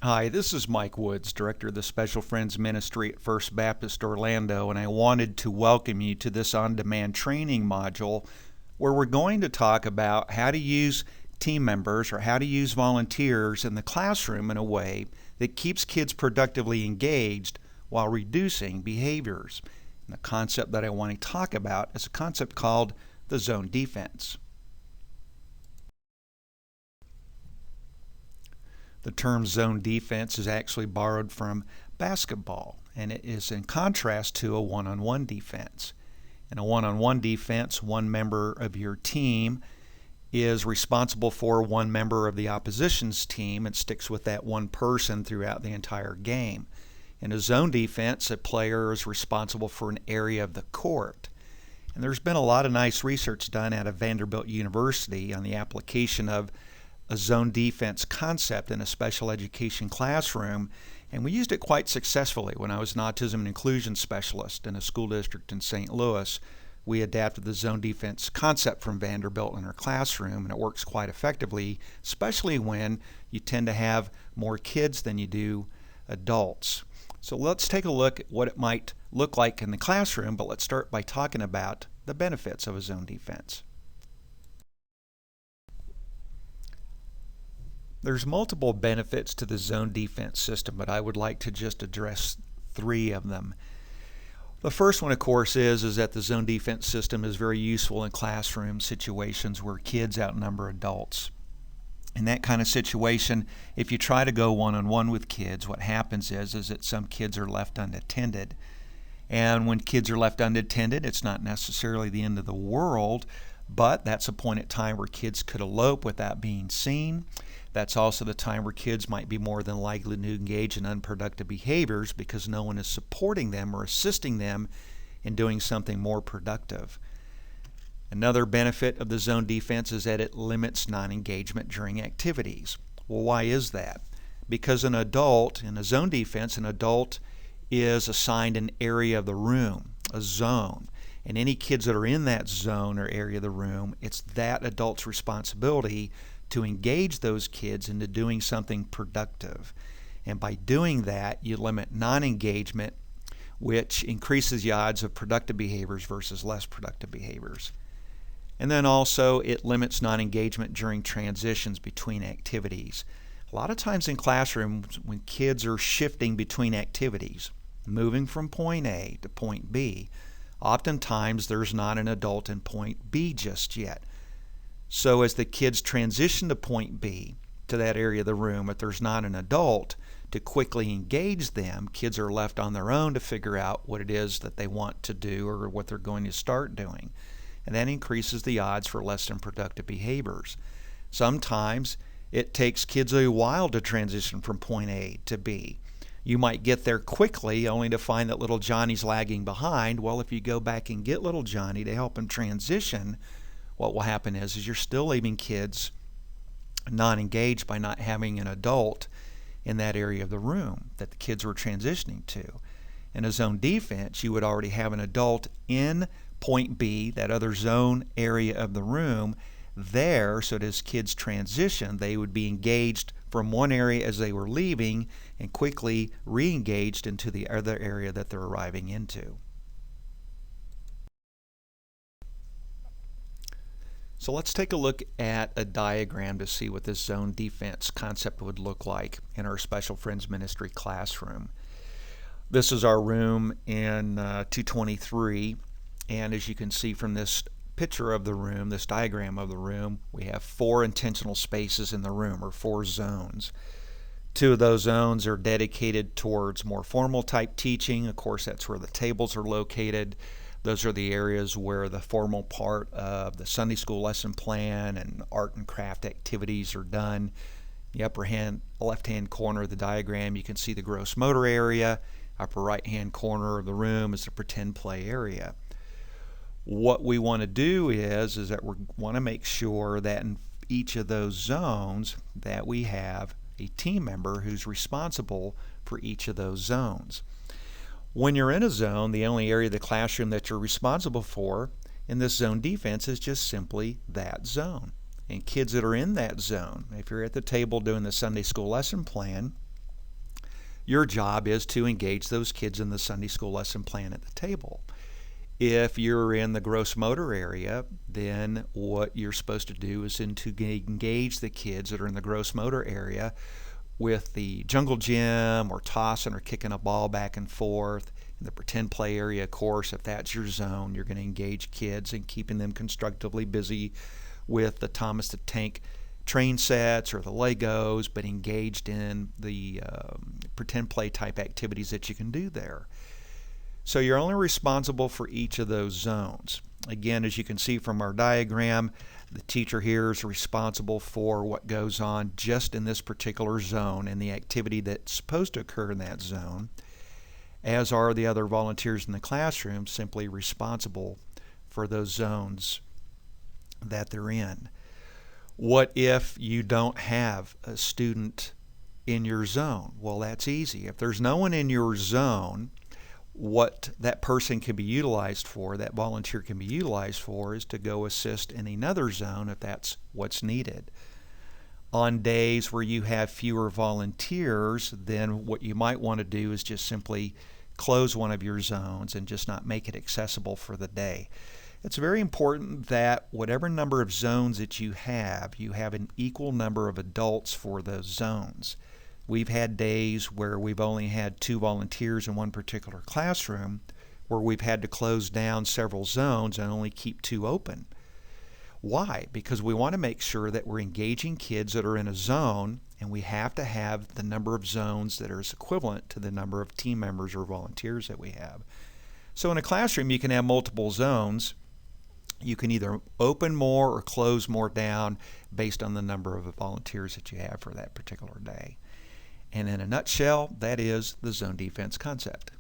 Hi, this is Mike Woods, Director of the Special Friends Ministry at First Baptist Orlando, and I wanted to welcome you to this on-demand training module where we're going to talk about how to use team members or how to use volunteers in the classroom in a way that keeps kids productively engaged while reducing behaviors. And the concept that I want to talk about is a concept called the zone defense. The term zone defense is actually borrowed from basketball, and it is in contrast to a one-on-one defense. In a one-on-one defense, one member of your team is responsible for one member of the opposition's team and sticks with that one person throughout the entire game. In a zone defense, a player is responsible for an area of the court. And there's been a lot of nice research done out of Vanderbilt University on the application of a zone defense concept in a special education classroom, and we used it quite successfully. When I was an autism and inclusion specialist in a school district in St. Louis, we adapted the zone defense concept from Vanderbilt in our classroom, and it works quite effectively, especially when you tend to have more kids than you do adults. So let's take a look at what it might look like in the classroom, but let's start by talking about the benefits of a zone defense. There's multiple benefits to the zone defense system, but I would like to just address three of them. The first one, of course, is that the zone defense system is very useful in classroom situations where kids outnumber adults. In that kind of situation, if you try to go one-on-one with kids, what happens is that some kids are left unattended. And when kids are left unattended, it's not necessarily the end of the world, but that's a point at time where kids could elope without being seen. That's also the time where kids might be more than likely to engage in unproductive behaviors because no one is supporting them or assisting them in doing something more productive. Another benefit of the zone defense is that it limits non-engagement during activities. Well, why is that? Because an adult, in a zone defense, an adult is assigned an area of the room, a zone. And any kids that are in that zone or area of the room, it's that adult's responsibility to engage those kids into doing something productive. And by doing that, you limit non-engagement, which increases the odds of productive behaviors versus less productive behaviors. And then also, it limits non-engagement during transitions between activities. A lot of times in classrooms, when kids are shifting between activities, moving from point A to point B, oftentimes there's not an adult in point B just yet. So as the kids transition to point B, to that area of the room, if there's not an adult to quickly engage them, kids are left on their own to figure out what it is that they want to do or what they're going to start doing. And that increases the odds for less than productive behaviors. Sometimes it takes kids a while to transition from point A to B. You might get there quickly only to find that little Johnny's lagging behind. Well, if you go back and get little Johnny to help him transition, what will happen is you're still leaving kids non-engaged by not having an adult in that area of the room that the kids were transitioning to. In a zone defense, you would already have an adult in point B, that other zone area of the room, there, so that as kids transition, they would be engaged from one area as they were leaving and quickly re-engaged into the other area that they're arriving into. So let's take a look at a diagram to see what this zone defense concept would look like in our Special Friends Ministry classroom. This is our room in 223, and as you can see from this picture of the room, this diagram of the room, we have 4 intentional spaces in the room, or 4 zones. 2 of those zones are dedicated towards more formal type teaching. Of course, that's where the tables are located. Those are the areas where the formal part of the Sunday school lesson plan and art and craft activities are done. The left-hand corner of the diagram, you can see the gross motor area. Upper right-hand corner of the room is the pretend play area. What we want to do is that we want to make sure that in each of those zones that we have a team member who's responsible for each of those zones. When you're in a zone, the only area of the classroom that you're responsible for in this zone defense is just simply that zone. And kids that are in that zone, if you're at the table doing the Sunday school lesson plan, Your job is to engage those kids in the Sunday school lesson plan at the table. If you're in the gross motor area, then what you're supposed to do is to engage the kids that are in the gross motor area with the jungle gym or tossing or kicking a ball back and forth. In the pretend play area, of course, if that's your zone, you're going to engage kids and keeping them constructively busy with the Thomas the Tank train sets or the Legos, but engaged in the pretend play type activities that you can do there. So you're only responsible for each of those zones. Again, as you can see from our diagram, the teacher here is responsible for what goes on just in this particular zone and the activity that's supposed to occur in that zone, as are the other volunteers in the classroom, simply responsible for those zones that they're in. What if you don't have a student in your zone? Well, that's easy. If there's no one in your zone, what that person can be utilized for, that volunteer can be utilized for, is to go assist in another zone if that's what's needed. On days where you have fewer volunteers, then what you might want to do is just simply close one of your zones and just not make it accessible for the day. It's very important that whatever number of zones that you have an equal number of adults for those zones. We've had days where we've only had 2 volunteers in one particular classroom, where we've had to close down several zones and only keep 2 open. Why? Because we want to make sure that we're engaging kids that are in a zone, and we have to have the number of zones that are equivalent to the number of team members or volunteers that we have. So in a classroom, you can have multiple zones. You can either open more or close more down based on the number of volunteers that you have for that particular day. And in a nutshell, that is the zone defense concept.